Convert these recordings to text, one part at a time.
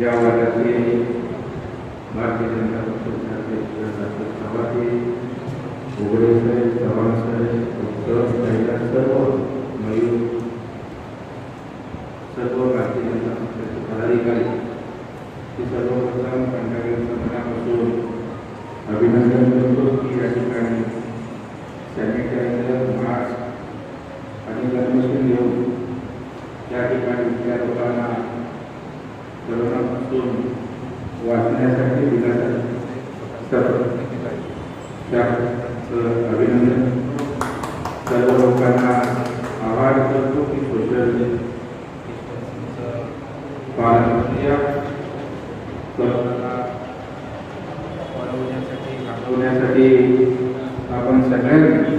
या वर्गाचे भारतीय जनता पक्षाचे अध्यक्ष सभापती उघडे साहेब, चव्हाण साहेब, सर्व मयूर, सर्व भारतीय जनता पक्षाचे पदाधिकारी, सर्वप्रथम कंटाळ्यांचं मनापासून अभिनंदन करतो की या ठिकाणी सॅनिटायझर, मास्क आणि गणवेश घेऊन या ठिकाणी त्या लोकांना कोरोनापासून वाचण्यासाठी दिल्यासाठी अभिनंदन. सर्व लोकांना आवाहन करतो की सोशल डिस्टन्सिंगचं पालन करूया. कोरोनाला घालवण्यासाठी आपण सगळ्यांनी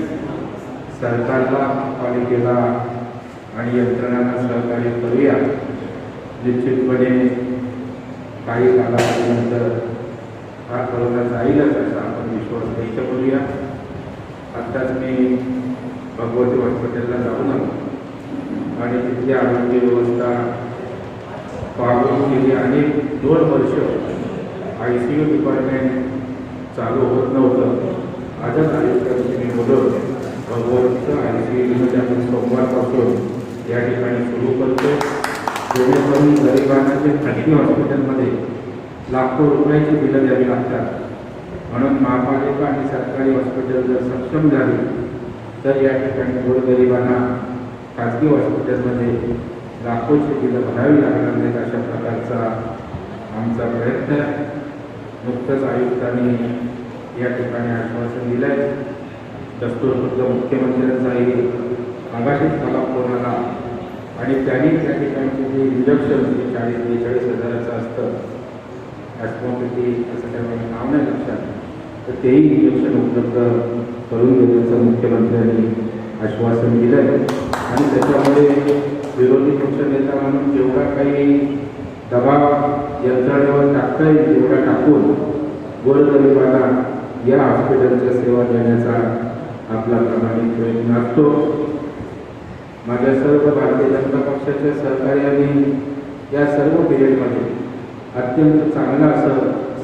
सरकारला, पालिकेला आणि यंत्रणांना सहकार्य करूया. निश्चितपणे काही कालावधीनंतर हा कोरोना जाईलच असा आपण विश्वास व्यक्त करूया. आत्ताच मी भगवती हॉस्पिटलला जाऊन आलो आणि तिथली आरोग्य व्यवस्था पाहून गेली. अनेक 2 वर्ष ICU डिपार्टमेंट चालू होत नव्हतं. आजच आयुक्तांशी मी बोलवलं, भगवतचं ICU युनिट आपण सोमवारपासून या ठिकाणी सुरू करतो, जेणेकरून गरिबांना जे खाजगी हॉस्पिटलमध्ये लाखो रुपयाची बिलं द्यावी लागतात. म्हणून महापालिका आणि सरकारी हॉस्पिटल जर सक्षम झाली तर या ठिकाणी गोरगरिबांना खाजगी हॉस्पिटलमध्ये लाखोची बिलं भरावी लागणार नाहीत, अशा प्रकारचा आमचा प्रयत्न आहे. नुकतंच आयुक्तांनी या ठिकाणी आश्वासन दिलं आहे. दस्तूरखुद्द मुख्यमंत्र्यांचाही मागाशीच मला फोन आला आणि त्यांनी त्या ठिकाणचे जे इंजेक्शन 40-42 हजाराचं असतं, ॲस्मोपिटी असं त्यामुळे नाव नाही लक्षात, तर तेही इंजेक्शन उपलब्ध करून देण्याचं मुख्यमंत्र्यांनी आश्वासन दिलं आहे. आणि त्याच्यामुळे विरोधी पक्षनेता म्हणून जेवढा काही दबाव यंत्रणेवर टाकता येईल तेवढा टाकून गोरगरिबांना या हॉस्पिटलच्या सेवा देण्याचा आपला प्रामाणिक प्रयत्न असतो. माझ्या सर्व भारतीय जनता पक्षाच्या सहकार्याने या सर्व पिरियडमध्ये अत्यंत चांगलं असं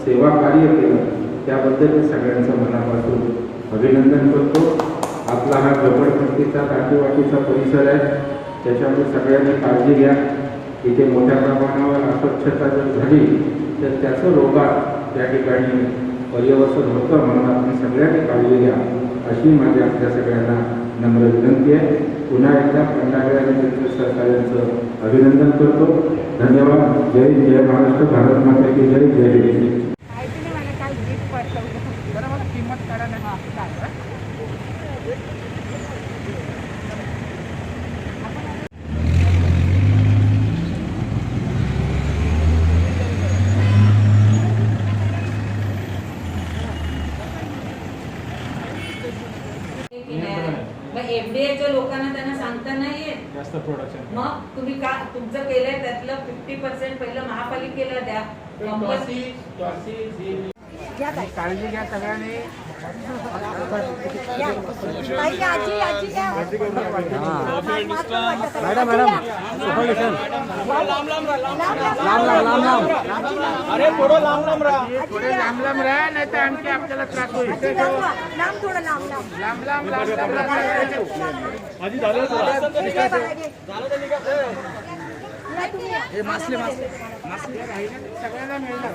सेवा कार्य केलं, त्याबद्दल मी सगळ्यांचं मनापासून अभिनंदन करतो. आपला हा झोपडपट्टीचा काठीवाटीचा परिसर आहे, त्याच्यामुळे सगळ्यांनी काळजी घ्या. इथे मोठ्या प्रमाणावर अस्वच्छता जर झाली तर त्याचं रोगात त्या ठिकाणी पर्यवसन होतं. म्हणून आपण सगळ्यांनी काळजी घ्या अशी माझी आपल्या सगळ्यांना नम्र विनंती आहे. पुन्हा एकदा कंटाळे आणि त्यांच्या सहकार्यांचं अभिनंदन करतो. धन्यवाद. जय जय महाराष्ट्र. भारत माता की जय. जय हिंद. FDA लोकांना त्यांना सांगता नाही येत जास्त प्रोडक्शन. मग तुम्ही का तुमचं केलंय त्यातलं 50% पहिलं महापालिकेला द्या. काळजी घ्या सगळ्यांनी. मॅडम अरे थोडं लांब राहा नाही तर आणखी आपल्याला त्रास होईल. सगळ्यांना मिळणार.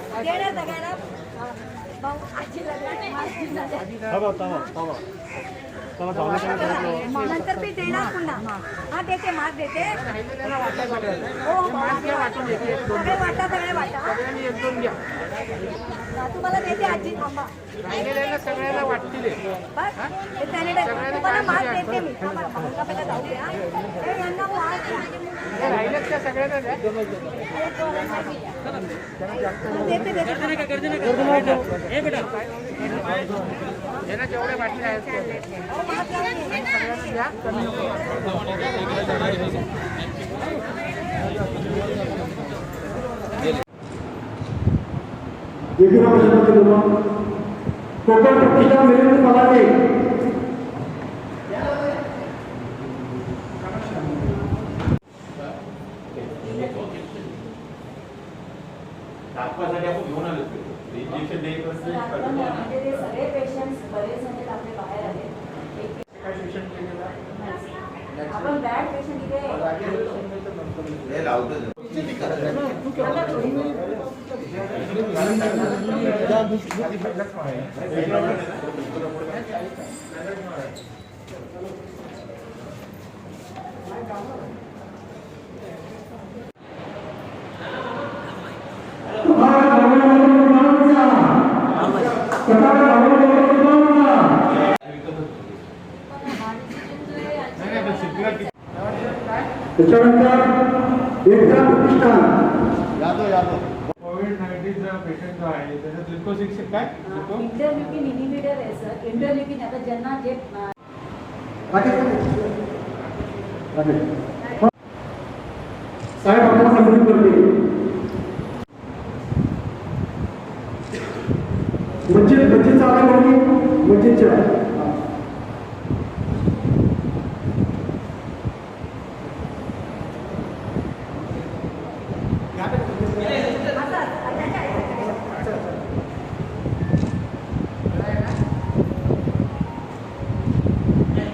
नंतर मी देणार पुन्हा. हा देते, मास्क देते. सगळे वाटा, सगळे वाटा. तुम्हाला देते आजी. थांबा, सगळ्यांना वाटतील. बस तुम्हाला मास्क देते मी. पहिला जाऊ द्या. यांना मास्क राहिलेत का सगळ्यांना द्या. देते देते. यांना जेवढे वाटले आहेत सगळ्यांना द्या. कोकण पट्टीच्या मिलिंद पवारे दाखवायसाठी आपण घेऊन आलो इंजेक्शन म्हणजे ते सगळे पेशंट्स बरेच म्हणजे आपले बाहेर आहेत. आपण बॅड पेशंट इथे त्याच्यानंतर एकता प्रतिष्ठान कोविड-19चा पेशंट जो आहे त्याचा ग्लुकोज काय इंटरल्युकिन इनिबिटर आहे सर. इंटरल्युकिन आता ज्यांना जे साहेब आपल्याला संबोधित करते. मस्जिद चालू होती मस्जिदच्या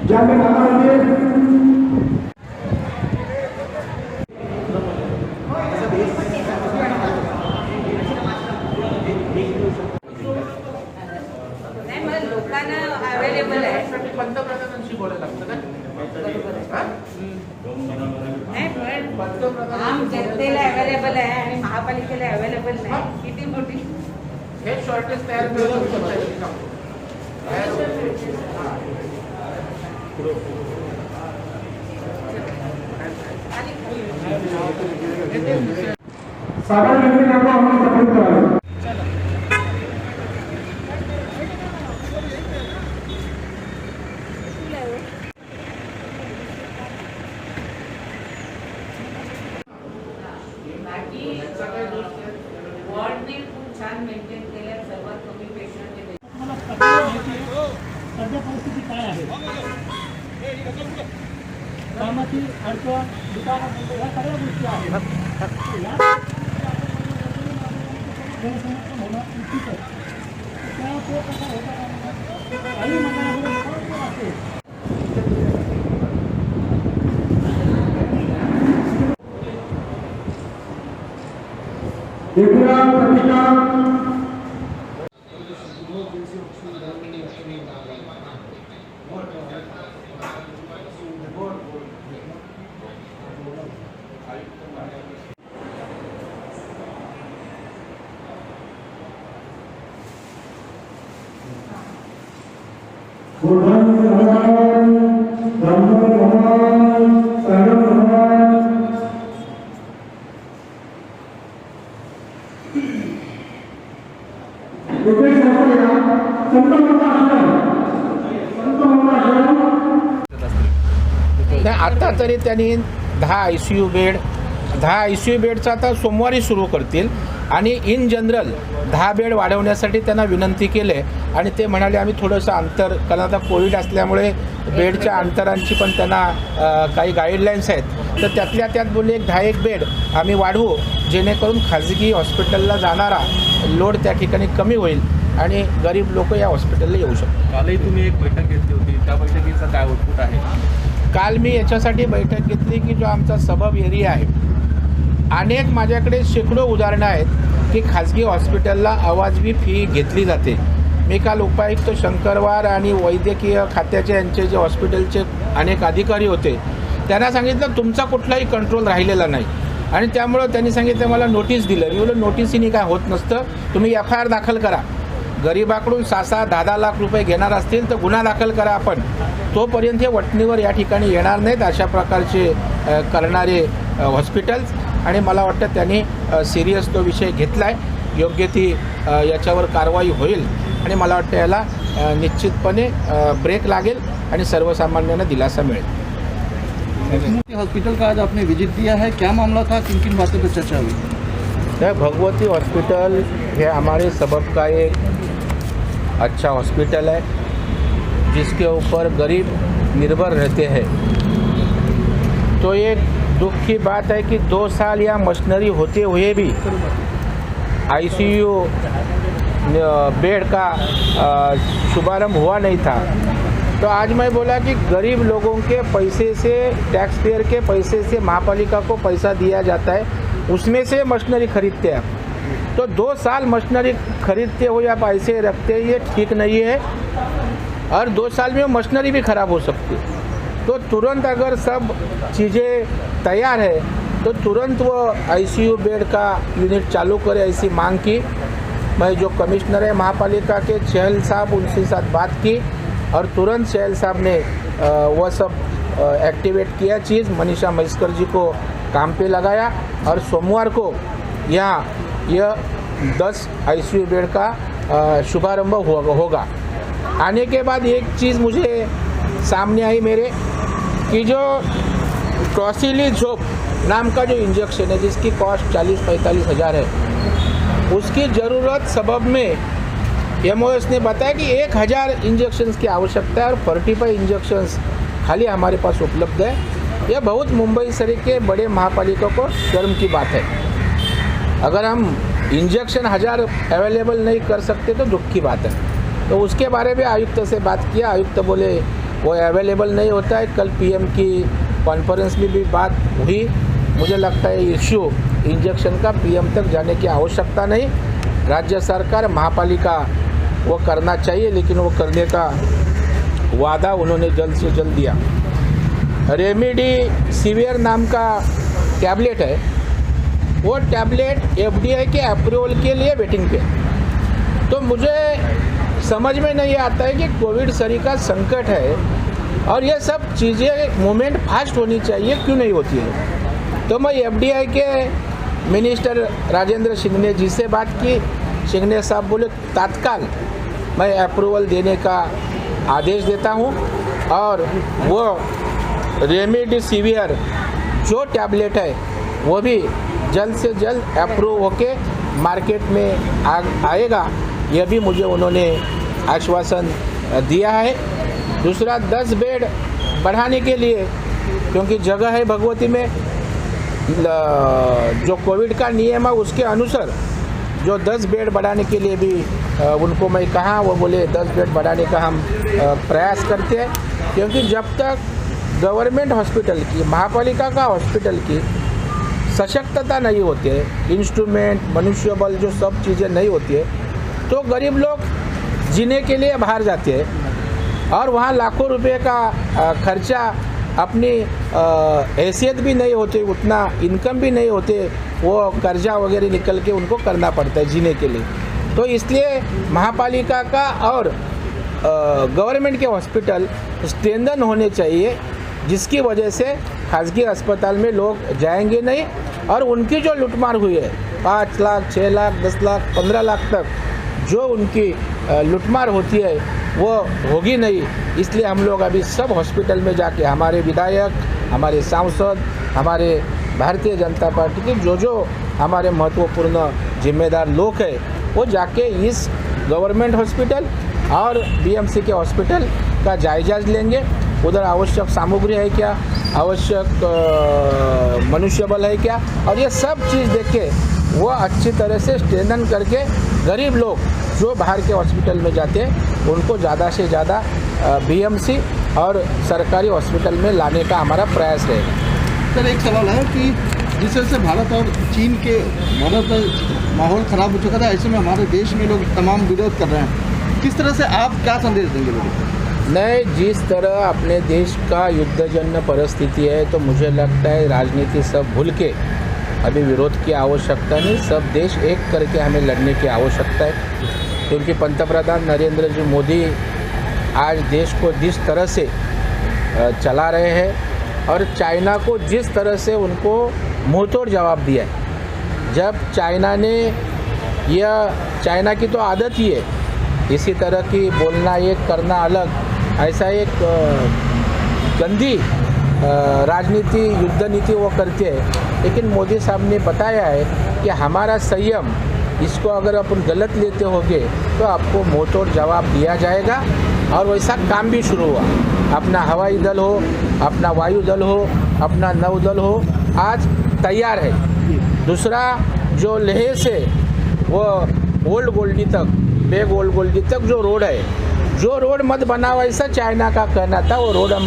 ज्यामध्ये कामामध्ये नाही मग लोकांना अवेलेबल आहे. पंतप्रधानांशी बोलायला लागतं का? नाही पण आम जनतेला अवेलेबल आहे आणि महापालिकेला अवेलेबल नाही. किती मोठी हे शॉर्टेज तयार करू शकतो. साधारण व्यक्तींना आम्हाला सपोर्ट करावे. बाकी वॉर्डने खूप छान मेंटेन केल्या. सर्वात कमी पेशंट सध्या परिस्थिती काय आहे, कामाची अडचण, दुकानात या सगळ्या गोष्टी आहेत. जनसमर्थन होणं उचित आहे. त्या तो कसा होता काही मंडळामध्ये असेल. एकूणा प्रतिष्ठान भगवान ब्रह्म भगवान शरण भगवान नाही आता तरी त्यांनी 10 ICU बेडचा आता सोमवारी सुरू करतील आणि इन जनरल 10 बेड वाढवण्यासाठी त्यांना विनंती केले आणि ते म्हणाले आम्ही थोडंसं अंतर, कारण आता कोविड असल्यामुळे बेडच्या अंतरांची पण त्यांना काही गाईडलाईन्स आहेत, तर त्यातल्या त्यात बोलले एक 10 बेड आम्ही वाढवू जेणेकरून खाजगी हॉस्पिटलला जाणारा लोड त्या ठिकाणी कमी होईल आणि गरीब लोक या हॉस्पिटलला येऊ शकतात. कालही तुम्ही एक बैठक घेतली होती, त्या बैठकीचा काय आउटपुट आहे? काल मी याच्यासाठी बैठक घेतली की जो आमचा सबब एरिया आहे, अनेक माझ्याकडे शेकडो उदाहरणं आहेत की खाजगी हॉस्पिटलला अवाजवी फी घेतली जाते. मी काल उपायुक्त शंकरवार आणि वैद्यकीय खात्याचे यांचे जे हॉस्पिटलचे अनेक अधिकारी होते त्यांना सांगितलं तुमचा कुठलाही कंट्रोल राहिलेला नाही आणि त्यामुळं त्यांनी सांगितलं मला नोटीस दिलं. मी बोललो नोटीसनी काय होत नसतं, तुम्ही FIR दाखल करा. गरीबाकडून 6-6, 10-10 लाख रुपये घेणार असतील तर गुन्हा दाखल करा आपण. तोपर्यंत हे वटणीवर या ठिकाणी येणार नाहीत अशा प्रकारचे करणारे हॉस्पिटल्स. आणि मला वाटतं त्यांनी सिरियस तो विषय घेतला आहे, योग्य ती याच्यावर कारवाई होईल आणि मला वाटतं याला निश्चितपणे ब्रेक लागेल आणि सर्वसामान्यांना दिलासा मिळेल. हॉस्पिटल का आज आपने विजिट दिया है, क्या मामला था, किन किन बातों पर चर्चा हुई? भगवती हॉस्पिटल ये हमारे सबब का एक अच्छा हॉस्पिटल है जिसके ऊपर गरीब निर्भर रहते हैं. तो एक दुख की बात है कि 2 साल या मशीनरी होते हुए भी आईसीयू बेड का शुभारंभ हुआ नहीं था, तो आज मैं बोला कि गरीब लोगों के पैसे से, टैक्स पेयर के पैसे से महापालिका को पैसा दिया जाता है, उसमें से मशीनरी खरीदते हैं। तो 2 साल मशीनरी खरीदते हो या पैसे रखते हैं, ये ठीक नहीं है। और 2 साल में मशीनरी भी ख़राब हो सकती है। तो तुरंत अगर सब चीज़ें तैयार है तो तुरंत वो आईसीयू बेड का यूनिट चालू करे, ऐसी मांग की। मैं जो कमिश्नर है महापालिका के चहल साहब, उनके साथ बात की और तुरंत चहल साहब ने वह सब एक्टिवेट किया चीज़, मनीषा महेश्वर जी को काम पे लगाया और सोमवार को यहाँ यह 10 आईसीयू बेड का शुभारंभ होगा। आने के बाद एक चीज़ मुझे सामने आई मेरे कि जो टॉसिलिज़ोब नाम का जो इंजेक्शन है जिसकी कॉस्ट 40-45 हज़ार है, उसकी ज़रूरत सबब में एमओएस ने बताया कि 1000 इंजेक्शन्स की आवश्यकता है और 45 इंजेक्शन्स खाली हमारे पास उपलब्ध है। यह बहुत मुंबई शहर के बड़े महापालिका को शर्म की बात है। अगर हम इंजेक्शन 1000 अवेलेबल नहीं कर सकते तो दुख की बात है। तो उसके बारे में आयुक्त से बात किया, आयुक्त बोले वो अवेलेबल नहीं होता है। कल पीएम की कॉन्फ्रेंस में भी बात हुई। मुझे लगता है इश्यू इंजेक्शन का पीएम तक जाने की आवश्यकता नहीं, राज्य सरकार महापालिका वो करना चाहिए, लेकिन वो करने का वादा उन्होंने जल्द से जल्द दिया। रेमडेसिविर नाम का टैबलेट है, वो टैबलेट एफडीआई के अप्रूवल के लिए वेटिंग पे। तो मुझे समझ में नहीं आता है कि कोविड सरी का संकट है और ये सब चीज़ें मूवमेंट फास्ट होनी चाहिए, क्यों नहीं होती है। तो मैं एफडीआई के मिनिस्टर राजेंद्र शिंगने जी से बात की। शिंगने साहब बोले तत्काल मैं अप्रूवल देने का आदेश देता हूँ और वो रेमडेसिविर जो टैबलेट है वो भी जल्द से जल्द अप्रूव होके मार्केट में आएगा, यह भी मुझे उन्होंने आश्वासन दिया है। दूसरा 10 बेड बढ़ाने के लिए, क्योंकि जगह है भगवती में, जो कोविड का नियम है उसके अनुसार जो 10 बेड बढ़ाने के लिए भी उनको मैं कहा, वो बोले 10 बेड बढ़ाने का हम प्रयास करते हैं। क्योंकि जब तक गवर्नमेंट हॉस्पिटल की, महापालिका का हॉस्पिटल की सशक्तता नहीं होती है, इंस्ट्रूमेंट, मनुष्य बल, जो सब चीज़ें नहीं होती है, तो गरीब लोग जीने के लिए बाहर जाते हैं और वहाँ लाखों रुपए का खर्चा, अपनी हैसियत भी नहीं होती, उतना इनकम भी नहीं होते, वो कर्जा वगैरह निकल के उनको करना पड़ता है जीने के लिए। तो इसलिए महापालिका का और गवर्नमेंट के हॉस्पिटल स्ट्रेंथन होने चाहिए, जिसकी वजह से खासगी अस्पताल में लोग जाएंगे नहीं और उनकी जो लूटमार हुई है 5 लाख, 6 लाख, 10 लाख, 15 लाख तक जो उनकी लूटमार होती है वो होगी नहीं। इसलिए हम लोग अभी सब हॉस्पिटल में जाके, हमारे विधायक, हमारे सांसद, हमारे भारतीय जनता पार्टी के जो हमारे महत्वपूर्ण जिम्मेदार लोग हैं, वो जाके इस गवर्नमेंट हॉस्पिटल और बीएमसी के हॉस्पिटल का जायजा लेंगे। उधर आवश्यक सामग्री है क्या, आवश्यक मनुष्य बल है क्या, और ये सब चीज़ देख के वो अच्छी तरह से स्ट्रेंथन करके गरीब लोग जो बाहर के हॉस्पिटल में जाते हैं उनको ज़्यादा से ज़्यादा बीएमसी और सरकारी हॉस्पिटल में लाने का हमारा प्रयास रहेगा। सर, एक सवाल है कि जिस तरह से भारत और चीन के भारत में माहौल ख़राब हो चुका था, ऐसे में हमारे देश में लोग तमाम विरोध कर रहे हैं, किस तरह से आप क्या संदेश देंगे लोगों को? नहीं, जिस तरह अपने देश का युद्धजन्य परिस्थिति है, तो मुझे लगता है राजनीति सब भूल के अभी विरोध की आवश्यकता नहीं, सब देश एक करके हमें लड़ने की आवश्यकता है। क्योंकि पंतप्रधान नरेंद्र जी मोदी आज देश को जिस तरह से चला रहे हैं और चाइना को जिस तरह से उनको मुंहतोड़ जवाब दिया है, जब चाइना ने, यह चाइना की तो आदत ही है इसी तरह की बोलना एक करना अलग, ऐसा एक गंदी राजनीति, युद्ध नीति वो करते हैं। लेकिन मोदी साहब ने बताया है कि हमारा संयम, इसको अगर अपन गलत लेते होंगे तो आपको मुंहतोड़ जवाब दिया जाएगा। और वैसा काम भी शुरू हुआ। अपना हवाई दल हो, अपना वायु दल हो, अपना नौदल हो, आज तैयार है। दूसरा, जो लेह से वो ओल्ड गोल्डी तक, बेग ओल्ड गोल्डी तक जो रोड है, जो रोड मत बना वैसा चाइना का कहना था, वो रोड हम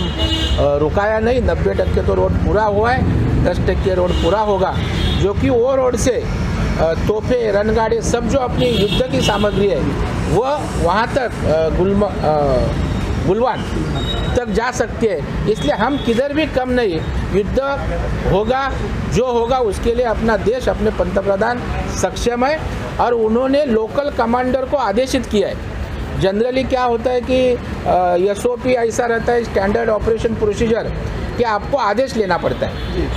रुकाया नहीं। 90% तो रोड पूरा हुआ है, 10% रोड पूरा होगा, जो कि वो रोड से तोपे, रनगाड़े सब जो अपनी युद्ध की सामग्री है वो वहाँ तक गुलवान तक जा सकती है। इसलिए हम किधर भी कम नहीं, युद्ध होगा जो होगा उसके लिए अपना देश, अपने पंतप्रधान सक्षम है। और उन्होंने लोकल कमांडर को आदेशित किया है। जनरली क्या होता है कि SOP ऐसा रहता है, स्टैंडर्ड ऑपरेशन प्रोसीजर, कि आपको आदेश लेना पड़ता है।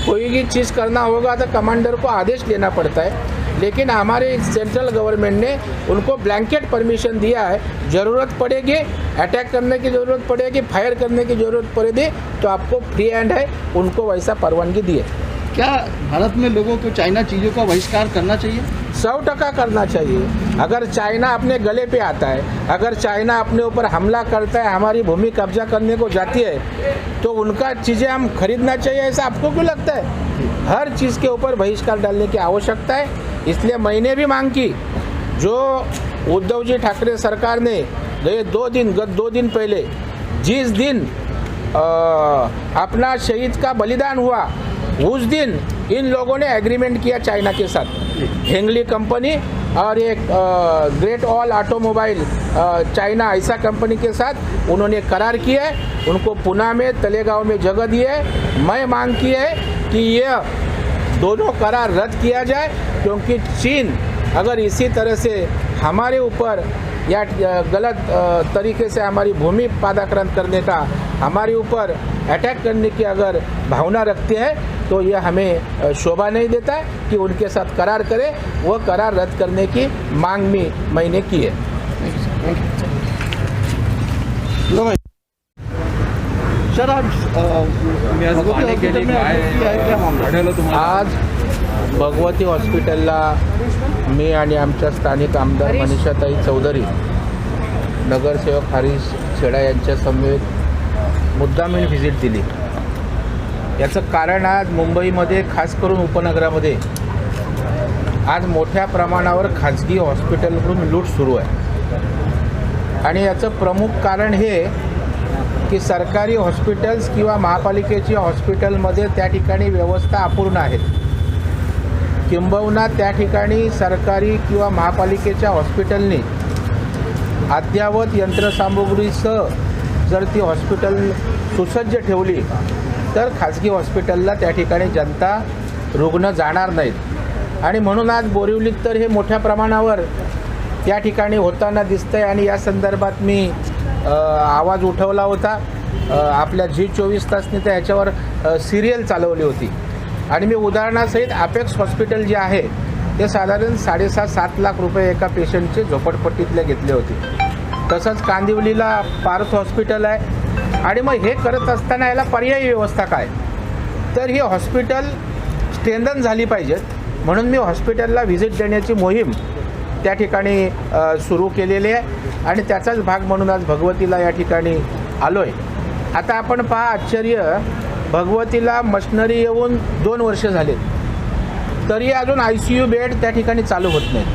कोई भी चीज़ करना होगा तो कमांडर को आदेश लेना पड़ता है। लेकिन हमारे सेंट्रल गवर्नमेंट ने उनको ब्लैंकेट परमिशन दिया है। ज़रूरत पड़ेगी, अटैक करने की ज़रूरत पड़ेगी, फायर करने की ज़रूरत पड़ेगी तो आपको फ्री हैंड है, उनको वैसा परवानगी दी है। क्या भारत में लोगों को चाइना चीज़ों का बहिष्कार करना चाहिए? 100% करना चाहिए। अगर चाइना अपने गले पे आता है, अगर चाइना अपने ऊपर हमला करता है, हमारी भूमि कब्जा करने को जाती है, तो उनका चीज़ें हम खरीदना चाहिए, ऐसा आपको क्यों लगता है? हर चीज़ के ऊपर बहिष्कार डालने की आवश्यकता है। इसलिए मैंने भी मांग की, जो उद्धव जी ठाकरे सरकार ने गत 2 दिन पहले जिस दिन अपना शहीद का बलिदान हुआ, उस दिन इन लोगों ने एग्रीमेंट किया चाइना के साथ, हेंगली कंपनी और एक ग्रेट ऑल ऑटोमोबाइल चाइना ऐसा कंपनी के साथ उन्होंने करार किया है। उनको पुणे में, तलेगांव में जगह दी है। मैं मांग की है कि ये दोनों करार रद्द किया जाए, क्योंकि चीन अगर इसी तरह से हमारे ऊपर या गलत तरीके से हमारी भूमि पादाक्रांत करने का, हमारे ऊपर अटैक करने की अगर भावना रखते हैं, तो ये हमें शोभा नहीं देता है कि उनके साथ करार करें। वो करार रद्द करने की मांग भी मैंने की है। सर, आने के लिए क्या मामला? आढळलं तुम्हाला? आज भगवती हॉस्पिटलला मी आणि आमच्या स्थानिक आमदार मनीषाताई चौधरी, नगरसेवक हरीश छेडा यांच्या समवेत मुद्दामून व्हिजिट दिली। याचं कारण आज मुंबईमध्ये, खास करून उपनगरामध्ये आज मोठ्या प्रमाणावर खाजगी हॉस्पिटलकडून लूट सुरू आहे। आणि याचं प्रमुख कारण हे की सरकारी हॉस्पिटल्स किंवा महापालिकेची हॉस्पिटलमध्ये त्या ठिकाणी व्यवस्था अपूर्ण आहेत। किंबहुना त्या ठिकाणी सरकारी किंवा महापालिकेच्या हॉस्पिटलने अद्ययावत यंत्रसामुग्रीसह जर ती हॉस्पिटल सुसज्ज ठेवली तर खाजगी हॉस्पिटलला त्या ठिकाणी जनता, रुग्ण जाणार नाहीत। आणि म्हणून आज बोरिवलीत तर हे मोठ्या प्रमाणावर त्या ठिकाणी होताना दिसतंय। आणि या संदर्भात मी आवाज उठवला होता। आपल्या G24 तासने तर ह्याच्यावर सिरियल चालवली होती। आणि मी उदाहरणासहित अपेक्स हॉस्पिटल जे आहे ते साधारण 7.5-7 लाख रुपये एका पेशंटचे झोपडपट्टीतले घेतले होते। तसंच कांदिवलीला पार्थ हॉस्पिटल आहे। आणि मग हे करत असताना याला पर्यायी व्यवस्था काय? तर ही हॉस्पिटल स्ट्रेंथन झाली पाहिजेत, म्हणून मी हॉस्पिटलला व्हिजिट देण्याची मोहीम त्या ठिकाणी सुरू केलेली आहे। आणि त्याचाच भाग म्हणून आज भगवतीला या ठिकाणी आलो आहे। आता आपण पहा आश्चर्य, भगवतीला मशिनरी येऊन 2 वर्ष झाले, तरी अजून ICU बेड त्या ठिकाणी चालू होत नाही।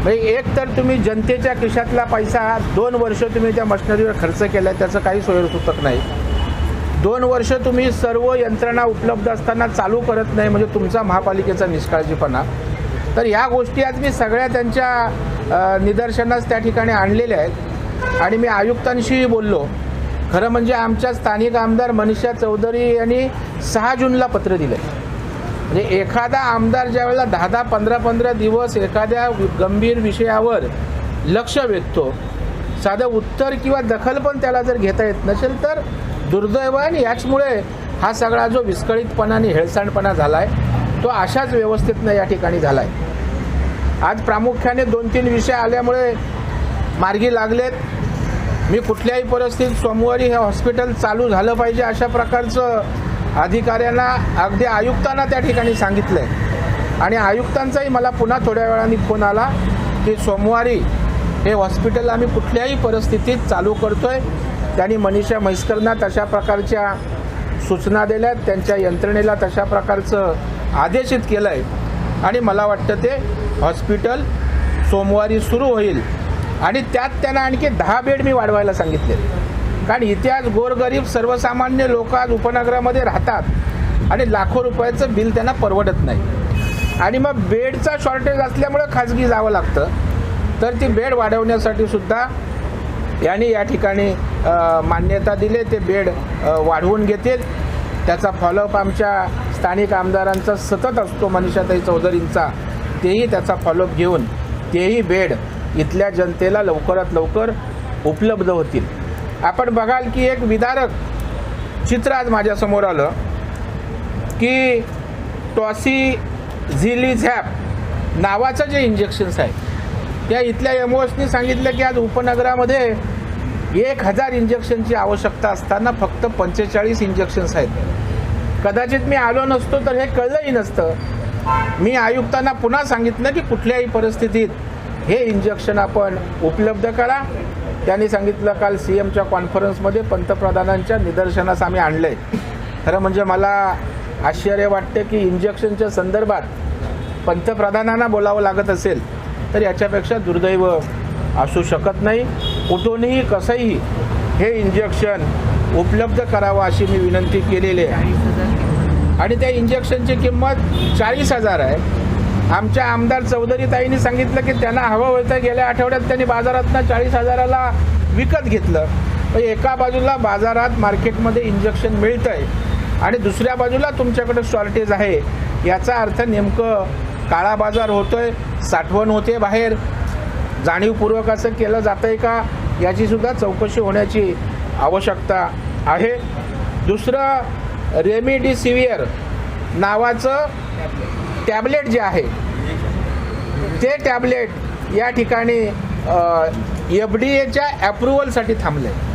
म्हणजे एक तर तुम्ही जनतेच्या खिशातला पैसा 2 वर्ष तुम्ही त्या मशिनरीवर खर्च केला, त्याचं काही सोयीसुतक नाही। 2 वर्ष तुम्ही सर्व यंत्रणा उपलब्ध असताना चालू करत नाही, म्हणजे तुमचा महापालिकेचा निष्काळजीपणा। तर ह्या गोष्टी आज मी सगळ्या त्यांच्या निदर्शनास त्या ठिकाणी आणलेल्या आहेत। आणि मी आयुक्तांशी बोललो। खरं म्हणजे आमच्या स्थानिक आमदार मनीषा चौधरी यांनी 6 जूनला पत्र दिलं। म्हणजे एखादा आमदार ज्यावेळेला 10-10, 15-15 दिवस एखाद्या गंभीर विषयावर लक्ष वेधतो, साधं उत्तर किंवा दखल पण त्याला जर घेता येत नसेल तर दुर्दैव आहे। आणि याचमुळे हा सगळा जो विस्कळीतपणा आणि हेळसांडपणा झाला आहे तो अशाच व्यवस्थेतनं या ठिकाणी झाला आहे। आज प्रामुख्याने 2-3 विषय आल्यामुळे मार्गी लागलेत। मी कुठल्याही परिस्थितीत सोमवारी हे हॉस्पिटल चालू झालं पाहिजे अशा प्रकारचं अधिकाऱ्यांना, अगदी आयुक्तांना त्या ठिकाणी सांगितलं आहे। आणि आयुक्तांचाही मला पुन्हा थोड्या वेळाने फोन आला की सोमवारी हे हॉस्पिटल आम्ही कुठल्याही परिस्थितीत चालू करतोय। त्यांनी मनीषा म्हैसकरांना तशा प्रकारच्या सूचना दिल्यात, त्यांच्या यंत्रणेला तशा प्रकारचं आदेशित केलं आहे। आणि मला वाटतं ते हॉस्पिटल सोमवारी सुरू होईल आणि त्यात त्यांना आणखी 10 बेड मी वाढवायला सांगितले. कारण इथे आज गोरगरीब सर्वसामान्य लोक आज उपनगरामध्ये राहतात आणि लाखो रुपयाचं बिल त्यांना परवडत नाही आणि मग बेडचा शॉर्टेज असल्यामुळं खाजगी जावं लागतं. तर ती बेड वाढवण्यासाठी सुद्धा यांनी या ठिकाणी मान्यता दिली. ते बेड वाढवून घेतील. त्याचा फॉलोअप आमच्या स्थानिक आमदारांचा सतत असतो, मनीषाताई चौधरींचा. तेही त्याचा फॉलोअप घेऊन तेही बेड इथल्या जनतेला लवकरात लवकर उपलब्ध होतील. आपण बघाल की एक विदारक चित्र आज माझ्यासमोर आलं की टॉसिझिलिझॅप नावाचं जे इंजेक्शन्स आहे त्या इथल्या एमओएसनी सांगितलं की आज उपनगरामध्ये 1000 इंजेक्शनची आवश्यकता असताना फक्त 45 इंजेक्शन्स आहेत. कदाचित मी आलो नसतो तर हे कळलंही नसतं. मी आयुक्तांना पुन्हा सांगितलं की कुठल्याही परिस्थितीत हे इंजेक्शन आपण उपलब्ध करा. त्यांनी सांगितलं काल CMच्या कॉन्फरन्समध्ये पंतप्रधानांच्या निदर्शनास आम्ही आणलं आहे. खरं म्हणजे मला आश्चर्य वाटते की इंजेक्शनच्या संदर्भात पंतप्रधानांना बोलावं लागत असेल तर याच्यापेक्षा दुर्दैव असू शकत नाही. कुठूनही कसंही हे इंजेक्शन उपलब्ध करावं अशी मी विनंती केलेली आहे आणि त्या इंजेक्शनची किंमत 40,000 आहे. आमच्या आमदार चौधरीताईंनी सांगितलं की त्यांना हवं होतं. गेल्या आठवड्यात त्यांनी बाजारातनं 40,000ला विकत घेतलं. पण एका बाजूला बाजारात मार्केटमध्ये इंजेक्शन मिळतं आहे आणि दुसऱ्या बाजूला तुमच्याकडे शॉर्टेज आहे. याचा अर्थ नेमकं काळा बाजार होतोय, साठवण होते बाहेर, जाणीवपूर्वक असं केलं जातं आहे का याचीसुद्धा चौकशी होण्याची आवश्यकता आहे. दुसरं रेमडेसिविर नावाचं टॅबलेट जे आहे ते टॅबलेट या ठिकाणी FDAच्या ॲप्रुव्हलसाठी थांबलं आहे.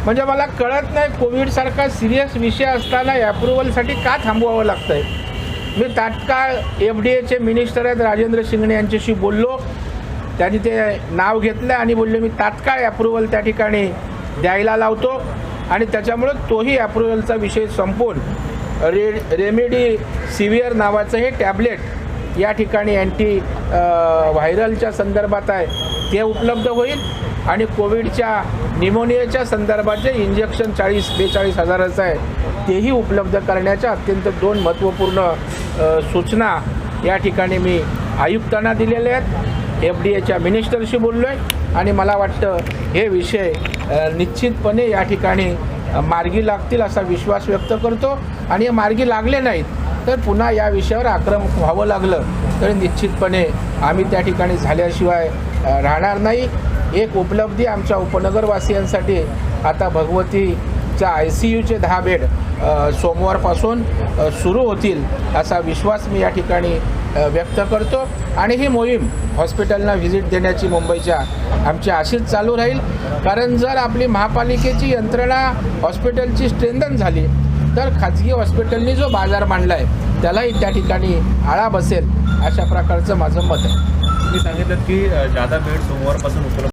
म्हणजे मला कळत नाही कोविडसारखा सिरियस विषय असताना ॲप्रुव्हलसाठी का थांबवावं लागतं आहे. मी तात्काळ FDAचे मिनिस्टर आहेत राजेंद्र शिंगणे यांच्याशी बोललो. त्यांनी ते नाव घेतलं आणि बोलले मी तात्काळ ॲप्रुव्हल त्या ठिकाणी द्यायला लावतो आणि त्याच्यामुळं तोही ॲप्रुव्हलचा विषय संपवून रेमडेसिविर नावाचं हे टॅबलेट या ठिकाणी अँटी व्हायरलच्या संदर्भात आहे ते उपलब्ध होईल आणि कोविडच्या निमोनियाच्या संदर्भात जे इंजेक्शन 40-42 हजाराचं आहे तेही उपलब्ध करण्याच्या अत्यंत 2 महत्त्वपूर्ण सूचना या ठिकाणी मी आयुक्तांना दिलेल्या आहेत. FDAच्या मिनिस्टरशी बोललो आहे आणि मला वाटतं हे विषय निश्चितपणे या ठिकाणी मार्गी लागतील असा विश्वास व्यक्त करतो आणि हे मार्गी लागले नाहीत तर पुन्हा या विषयावर आक्रमक व्हावं लागलं तर निश्चितपणे आम्ही त्या ठिकाणी झाल्याशिवाय राहणार नाही. एक उपलब्धी आमच्या उपनगरवासियांसाठी आता भगवतीच्या ICUचे 10 बेड सोमवारपासून सुरू होतील असा विश्वास मी या ठिकाणी व्यक्त करतो आणि ही मोहीम हॉस्पिटलना व्हिजिट देण्याची मुंबईच्या आमची अशीच चालू राहील. कारण जर आपली महापालिकेची यंत्रणा हॉस्पिटलची स्ट्रेंथन झाली तर खाजगी हॉस्पिटलनी जो बाजार मांडला आहे त्यालाही त्या ठिकाणी आळा बसेल अशा प्रकारचं माझं मत आहे. तुम्ही सांगितलं की जादा बेड सोमवारपासून उपलब्ध